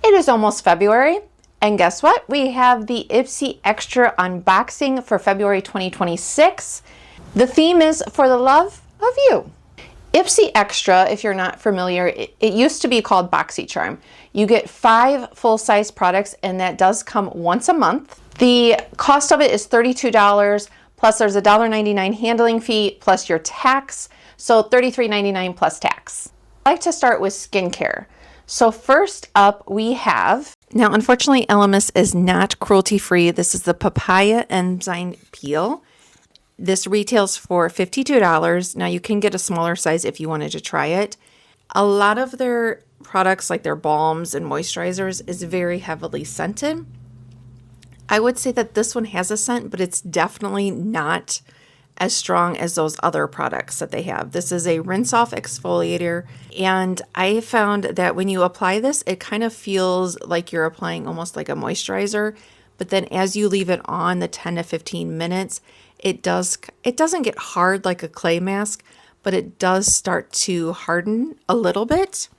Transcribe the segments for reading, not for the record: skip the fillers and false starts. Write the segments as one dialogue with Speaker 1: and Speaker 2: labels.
Speaker 1: It is almost February, and guess what? We have the Ipsy Extra unboxing for February 2026. The theme is For the Love of You. Ipsy Extra, if you're not familiar, it used to be called boxycharm. You get 5 full-size products, and that does come once a month. The cost of it is $32, plus there's a $1.99 handling fee, plus your tax, so $33.99 plus tax. I like to start with skincare. So first up we have, now unfortunately LMS is not cruelty-free. This is the papaya enzyme peel. This retails for $52. Now you can get a smaller size if you wanted to try it. A lot of their products, like their balms and moisturizers, is very heavily scented. I would say that this one has a scent, but it's definitely not as strong as those other products that they have. This is a rinse off exfoliator, and I found that when you apply this, it kind of feels like you're applying almost like a moisturizer, but then as you leave it on the 10 to 15 minutes, it doesn't get hard like a clay mask, but it does start to harden a little bit.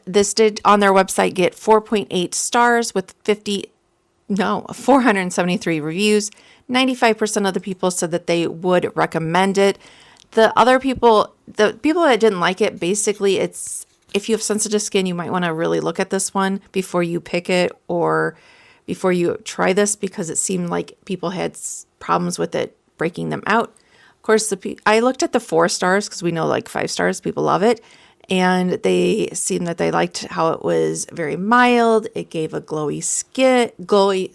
Speaker 1: This did on their website get 4.8 stars with 473 reviews. 95% of the people said that they would recommend it. The people that didn't like it, basically it's, if you have sensitive skin, you might want to really look at this one before you pick it or before you try this, because it seemed like people had problems with it breaking them out. Of course, I looked at the 4 stars because we know like 5 stars, people love it. And they seemed that they liked how it was very mild. It gave a glowy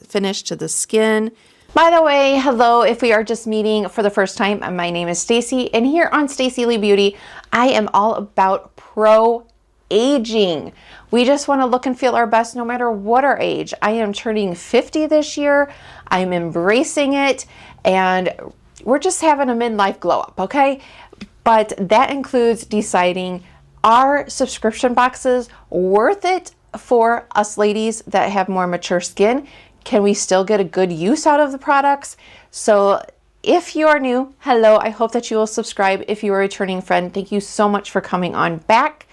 Speaker 1: finish to the skin. By the way, hello, if we are just meeting for the first time, my name is Staci, and here on Staci Lea Beauty, I am all about pro-aging. We just want to look and feel our best no matter what our age. I am turning 50 this year. I'm embracing it, and we're just having a midlife glow up, okay? But that includes deciding, are subscription boxes worth it for us ladies that have more mature skin? Can we still get a good use out of the products? So if you are new, hello, I hope that you will subscribe. If you are a returning friend, thank you so much for coming on back.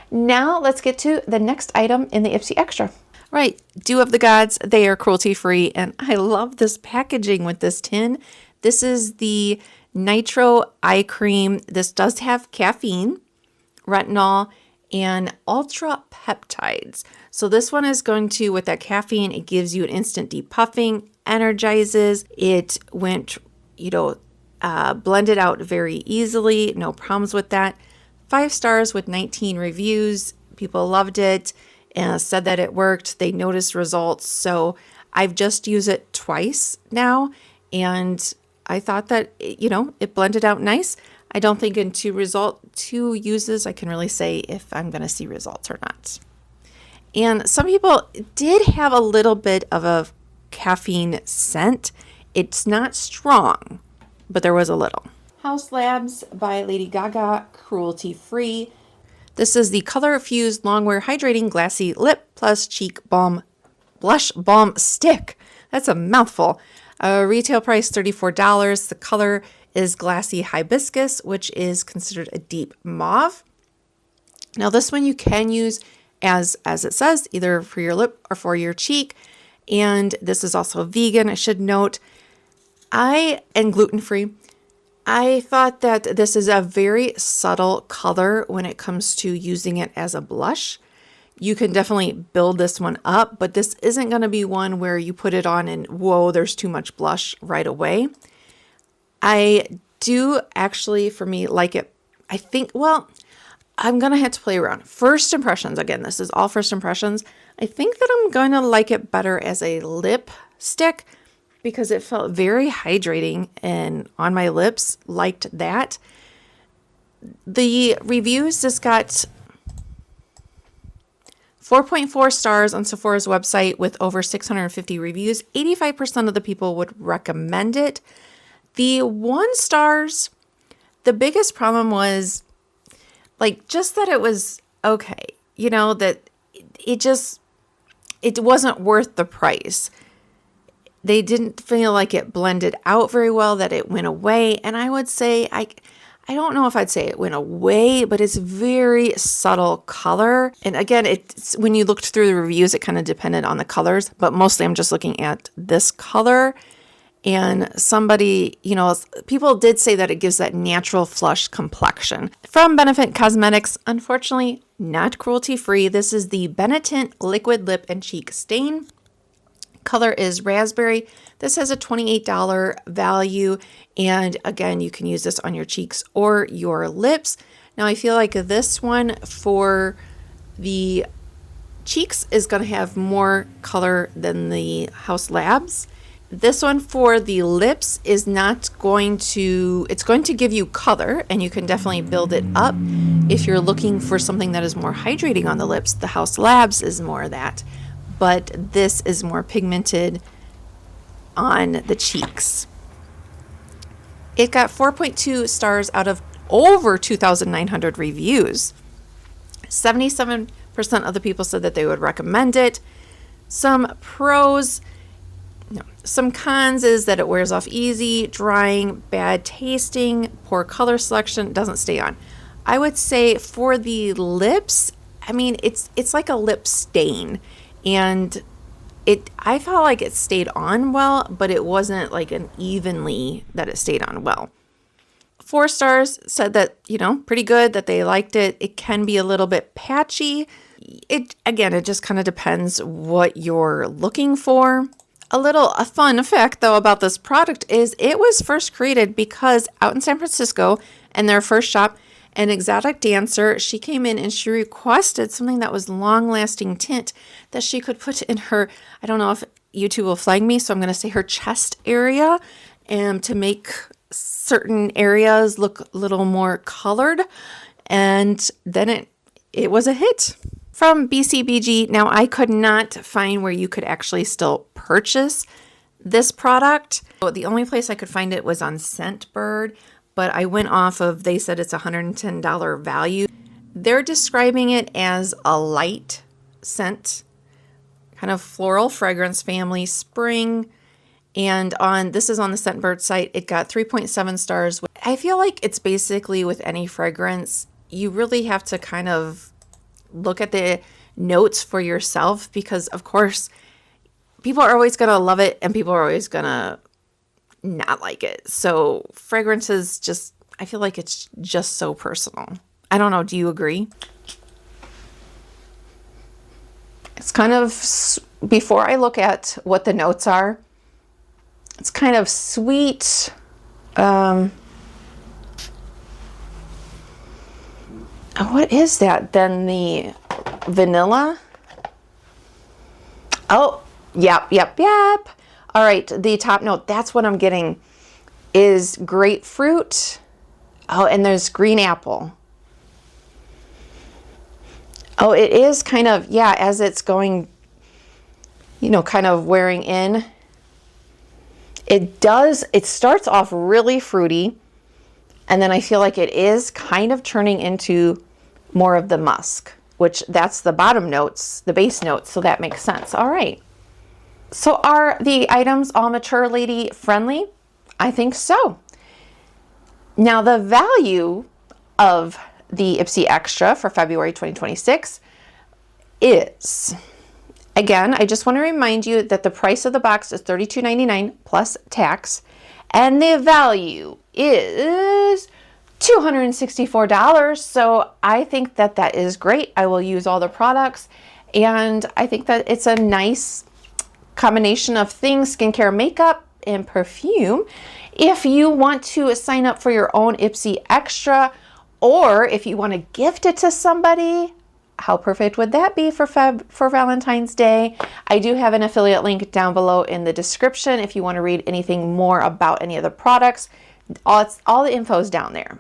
Speaker 1: Now let's get to the next item in the Ipsy Extra. Right, Dew of the Gods, they are cruelty-free, and I love this packaging with this tin. This is the Nitro Eye Cream. This does have caffeine, retinol, and ultra peptides. So this one is going to, with that caffeine, it gives you an instant depuffing, energizes. It went, blended out very easily. No problems with that. 5 stars with 19 reviews. People loved it and said that it worked. They noticed results. So I've just used it twice now, and I thought that, it blended out nice. I don't think in 2 uses I can really say if I'm going to see results or not. And some people did have a little bit of a caffeine scent. It's not strong, but there was a little. House Labs by Lady Gaga, cruelty-free. This is the Color Fused Longwear Hydrating Glassy Lip Plus Cheek Balm Blush Balm Stick. That's a mouthful. Retail price $34. The color is Glassy Hibiscus, which is considered a deep mauve. Now this one you can use as it says, either for your lip or for your cheek. And this is also vegan. I should note, I am gluten-free. I thought that this is a very subtle color when it comes to using it as a blush. You can definitely build this one up, but this isn't going to be one where you put it on and whoa, there's too much blush right away. I do actually, for me, like it. I think, well, I'm going to have to play around. First impressions, again, this is all first impressions. I think that I'm going to like it better as a lipstick because it felt very hydrating and on my lips, liked that. The reviews just got 4.4 stars on Sephora's website with over 650 reviews. 85% of the people would recommend it. The 1 stars, the biggest problem was just that it was okay. That it wasn't worth the price. They didn't feel like it blended out very well, that it went away. And I would say I don't know if I'd say it went away, but it's very subtle color. And again, it's when you looked through the reviews, it kind of depended on the colors, but mostly I'm just looking at this color. And somebody, you know, people did say that it gives that natural flush complexion. From Benefit Cosmetics, unfortunately, not cruelty-free. This is the Benetint Liquid Lip and Cheek Stain. Color is raspberry. This has a $28 value. And again, you can use this on your cheeks or your lips. Now, I feel like this one for the cheeks is going to have more color than the House Labs. This one for the lips is not going to, it's going to give you color, and you can definitely build it up. If you're looking for something that is more hydrating on the lips, the House Labs is more of that, but this is more pigmented on the cheeks. It got 4.2 stars out of over 2,900 reviews. 77% of the people said that they would recommend it. Some pros. No. Some cons is that it wears off easy, drying, bad tasting, poor color selection, doesn't stay on. I would say for the lips, I mean, it's like a lip stain, and I felt like it stayed on well, but it wasn't like an evenly that it stayed on well. 4 stars said that, you know, pretty good, that they liked it. It can be a little bit patchy. It just kind of depends what you're looking for. A fun fact, though, about this product is it was first created because out in San Francisco, in their first shop, an exotic dancer, she came in and she requested something that was long-lasting tint that she could put in her, I don't know if YouTube will flag me, so I'm going to say her chest area, and to make certain areas look a little more colored. And then it was a hit. From BCBG, now I could not find where you could actually still purchase this product. The only place I could find it was on Scentbird, but I went off of, they said it's $110 value. They're describing it as a light scent, kind of floral fragrance family, spring. And this is on the Scentbird site, it got 3.7 stars. I feel like it's basically with any fragrance, you really have to kind of look at the notes for yourself, because of course people are always going to love it and people are always going to not like it. So fragrances just, I feel like it's just so personal. I don't know. Do you agree? It's kind of, before I look at what the notes are, it's kind of sweet. What is that? Then the vanilla. Oh, yep. All right, the top note, that's what I'm getting, is grapefruit. Oh, and there's green apple. Oh, it is kind of, yeah, as it's going, you know, kind of wearing in. It starts off really fruity, and then I feel like it is kind of turning into more of the musk, which that's the bottom notes, the base notes, so that makes sense. All right. So are the items all mature lady friendly? I think so. Now the value of the Ipsy Extra for February 2026 is, again, I just want to remind you that the price of the box is $32.99 plus tax, and the value is $264. So I think that that is great. I will use all the products, and I think that it's a nice combination of things: skincare, makeup, and perfume. If you want to sign up for your own Ipsy Extra, or if you want to gift it to somebody, how perfect would that be for Valentine's Day? I do have an affiliate link down below in the description if you want to read anything more about any of the products. All the info is down there.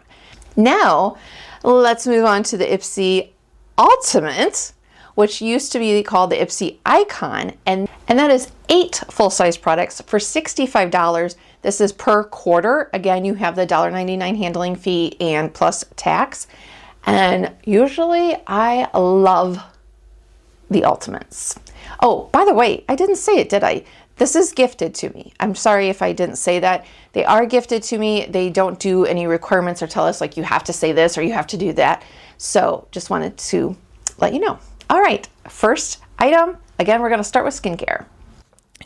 Speaker 1: Now, let's move on to the Ipsy Ultimate, which used to be called the Ipsy Icon, and that is 8 full-size products for $65. This is per quarter. Again, you have the $1.99 handling fee and plus tax. And usually I love the Ultimates. Oh, by the way, I didn't say it, did I? This is gifted to me. I'm sorry if I didn't say that. They are gifted to me. They don't do any requirements or tell us like you have to say this or you have to do that. So just wanted to let you know. All right, first item. Again, we're going to start with skincare.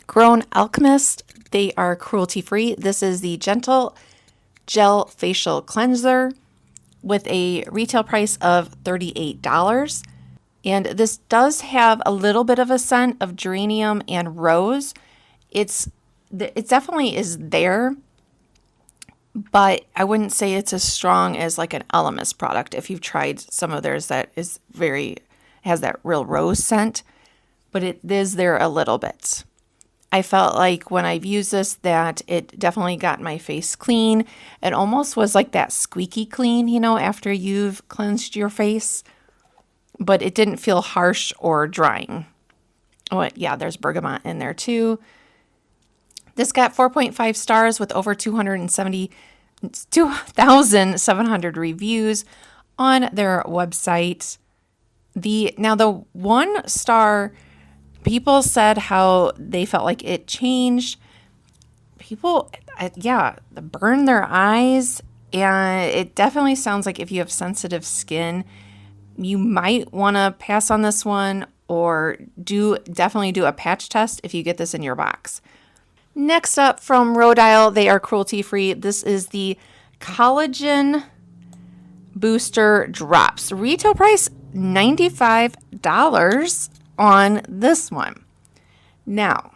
Speaker 1: Grown Alchemist. They are cruelty-free. This is the Gentle Gel Facial Cleanser with a retail price of $38. And this does have a little bit of a scent of geranium and rose. It definitely is there, but I wouldn't say it's as strong as like an Elemis product. If you've tried some of theirs, that is has that real rose scent, but it is there a little bit. I felt like when I've used this that it definitely got my face clean. It almost was like that squeaky clean, after you've cleansed your face, but it didn't feel harsh or drying. Oh, yeah, there's bergamot in there too. This got 4.5 stars with over 2,700 reviews on their website. The 1 star, people said how they felt like it changed. People, burned their eyes, and it definitely sounds like if you have sensitive skin, you might want to pass on this one or definitely do a patch test if you get this in your box. Next up from Rhode Isle, they are cruelty-free. This is the Collagen Booster Drops. Retail price $95 on this one. Now,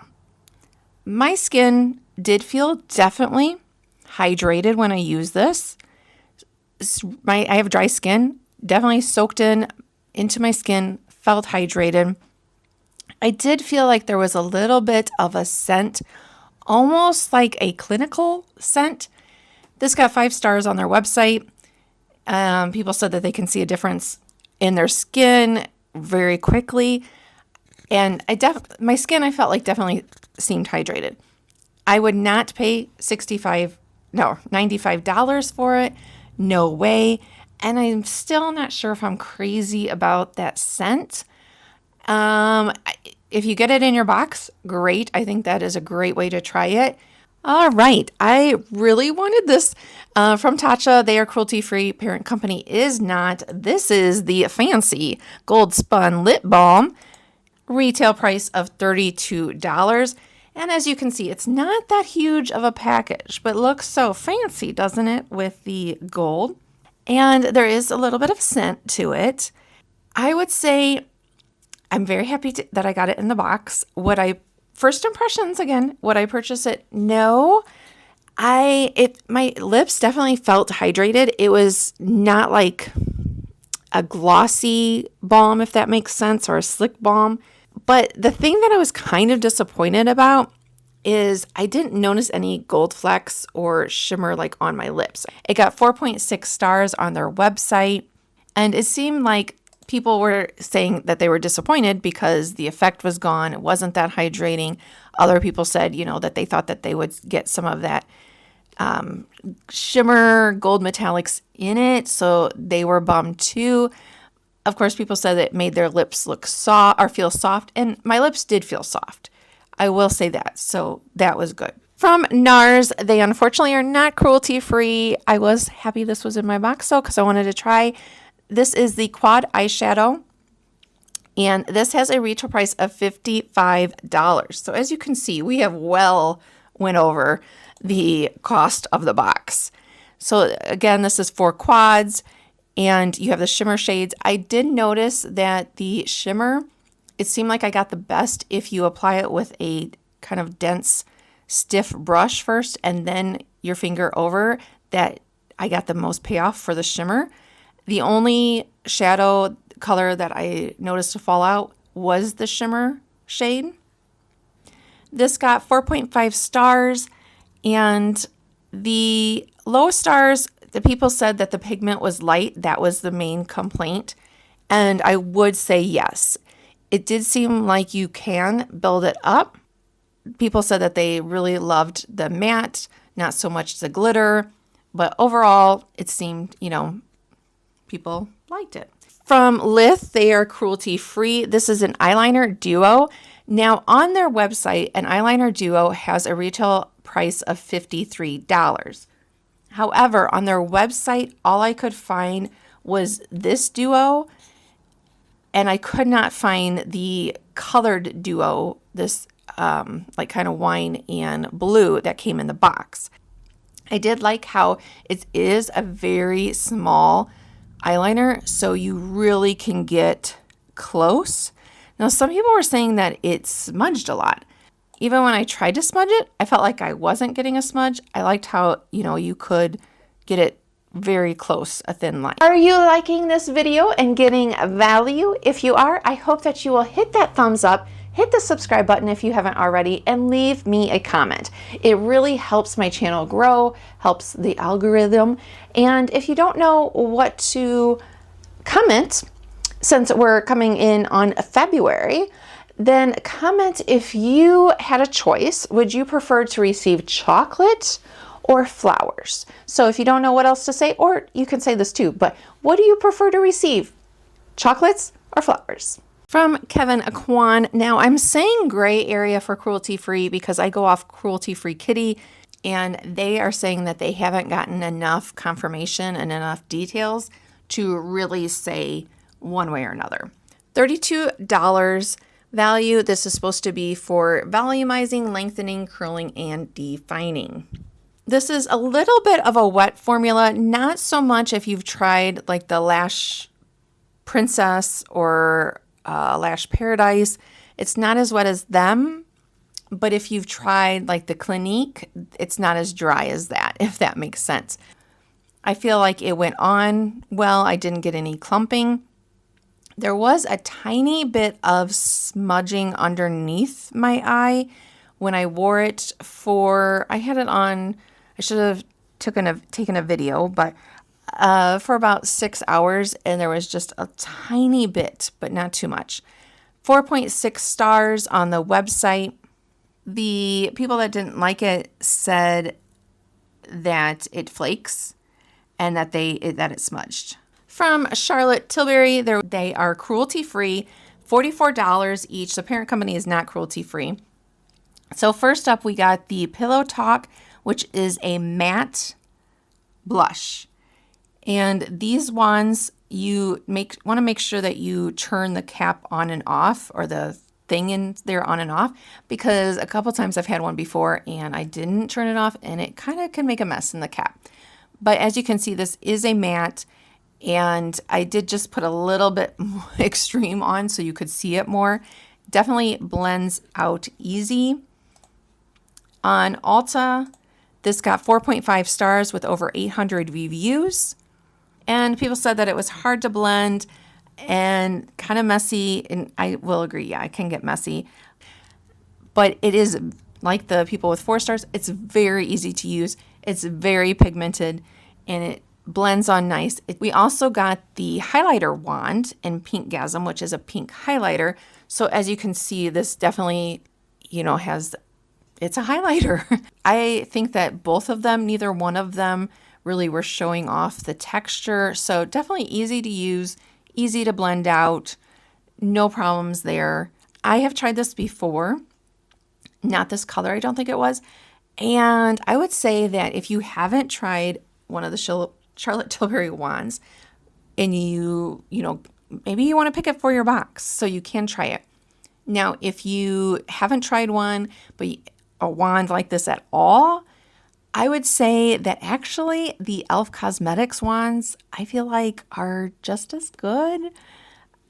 Speaker 1: my skin did feel definitely hydrated when I used this. I have dry skin, definitely soaked into my skin, felt hydrated. I did feel like there was a little bit of a scent, almost like a clinical scent. This got 5 stars on their website. People said that they can see a difference in their skin very quickly. And my skin, I felt like definitely seemed hydrated. I would not pay $95 for it. No way. And I'm still not sure if I'm crazy about that scent. If you get it in your box, great. I think that is a great way to try it. All right. I really wanted this from Tatcha. They are cruelty-free. Parent company is not. This is the fancy Gold Spun Lip Balm. Retail price of $32. And as you can see, it's not that huge of a package, but looks so fancy, doesn't it, with the gold? And there is a little bit of scent to it. I would say I'm very happy that I got it in the box. First impressions, again, would I purchase it? No. My lips definitely felt hydrated. It was not like a glossy balm, if that makes sense, or a slick balm. But the thing that I was kind of disappointed about is I didn't notice any gold flecks or shimmer like on my lips. It got 4.6 stars on their website, and it seemed like people were saying that they were disappointed because the effect was gone. It wasn't that hydrating. Other people said, that they thought that they would get some of that shimmer gold metallics in it, so they were bummed too. Of course, people said that it made their lips look soft or feel soft, and my lips did feel soft. I will say that, so that was good. From NARS, they unfortunately are not cruelty-free. I was happy this was in my box, though, because I wanted to try. This is the Quad Eyeshadow, and this has a retail price of $55. So as you can see, we have went over the cost of the box. So again, this is 4 quads, and you have the shimmer shades. I did notice that the shimmer, it seemed like I got the best if you apply it with a kind of dense, stiff brush first, and then your finger over, that I got the most payoff for the shimmer. The only shadow color that I noticed to fall out was the shimmer shade. This got 4.5 stars, and the low stars, the people said that the pigment was light. That was the main complaint. And I would say yes. It did seem like you can build it up. People said that they really loved the matte, not so much the glitter. But overall, it seemed, people liked it. From Lith, they are cruelty free. This is an eyeliner duo. Now on their website, an eyeliner duo has a retail price of $53. However, on their website, all I could find was this duo, and I could not find the colored duo, this like kind of wine and blue that came in the box. I did like how it is a very small eyeliner, so you really can get close. Now, some people were saying that it smudged a lot. Even when I tried to smudge it, I felt like I wasn't getting a smudge. I liked how, you could get it very close, a thin line. Are you liking this video and getting value? If you are, I hope that you will hit that thumbs up, hit the subscribe button if you haven't already, and leave me a comment. It really helps my channel grow, helps the algorithm. And if you don't know what to comment, since we're coming in on February, then comment if you had a choice. Would you prefer to receive chocolate or flowers? So if you don't know what else to say, or you can say this too, but what do you prefer to receive? Chocolates or flowers? From Kevin Aquan. Now I'm saying gray area for cruelty free because I go off cruelty free kitty, and they are saying that they haven't gotten enough confirmation and enough details to really say one way or another. $32 value. This is supposed to be for volumizing, lengthening, curling, and defining. This is a little bit of a wet formula, not so much if you've tried like the Lash Princess or Lash Paradise. It's not as wet as them, but if you've tried like the Clinique, it's not as dry as that, if that makes sense. I feel like it went on well. I didn't get any clumping. There was a tiny bit of smudging underneath my eye when I wore it I had it on, I should have taken a video, but for about 6 hours, and there was just a tiny bit, but not too much. 4.6 stars on the website. The people that didn't like it said that it flakes and that it smudged. From Charlotte Tilbury, they are cruelty-free, $44 each. The parent company is not cruelty-free. So first up, we got the Pillow Talk, which is a matte blush. And these wands, you want to make sure that you turn the cap on and off, or the thing in there on and off, because a couple times I've had one before and I didn't turn it off, and it kind of can make a mess in the cap. But as you can see, this is a matte. And I did just put a little bit more extreme on so you could see it more. Definitely blends out easy. On Ulta, this got 4.5 stars with over 800 reviews. And people said that it was hard to blend and kind of messy. And I will agree, yeah, it can get messy. But it is, like the people with 4 stars, it's very easy to use. It's very pigmented, and it blends on nice. We also got the highlighter wand in Pinkgasm, which is a pink highlighter. So as you can see, this definitely, it's a highlighter. I think that both of them, neither one of them really were showing off the texture. So definitely easy to use, easy to blend out, no problems there. I have tried this before, not this color, I don't think it was. And I would say that if you haven't tried one of the Charlotte Tilbury wands, and maybe you want to pick it for your box, so you can try it. Now, if you haven't tried one, but a wand like this at all, I would say that actually the e.l.f. Cosmetics wands, I feel like are just as good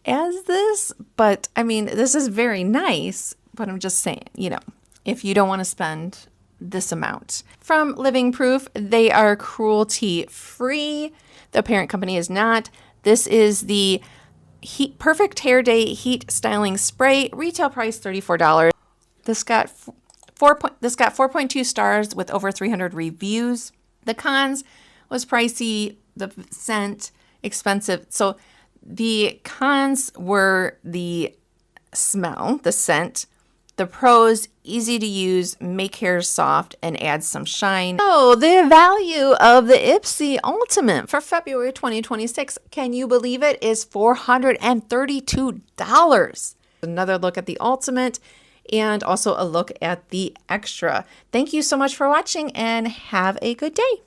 Speaker 1: as this. But I mean, this is very nice, but I'm just saying, if you don't want to spend this amount. From Living Proof, they are cruelty free. The parent company is not. This is the Perfect Hair Day Heat Styling Spray, retail price $34. This got 4.2 stars with over 300 reviews. The cons was pricey, the scent expensive. So the cons were the smell, the scent. The pros, easy to use, make hair soft, and add some shine. So the value of the Ipsy Ultimate for February 2026, can you believe it, is $432. Another look at the Ultimate and also a look at the Extra. Thank you so much for watching and have a good day.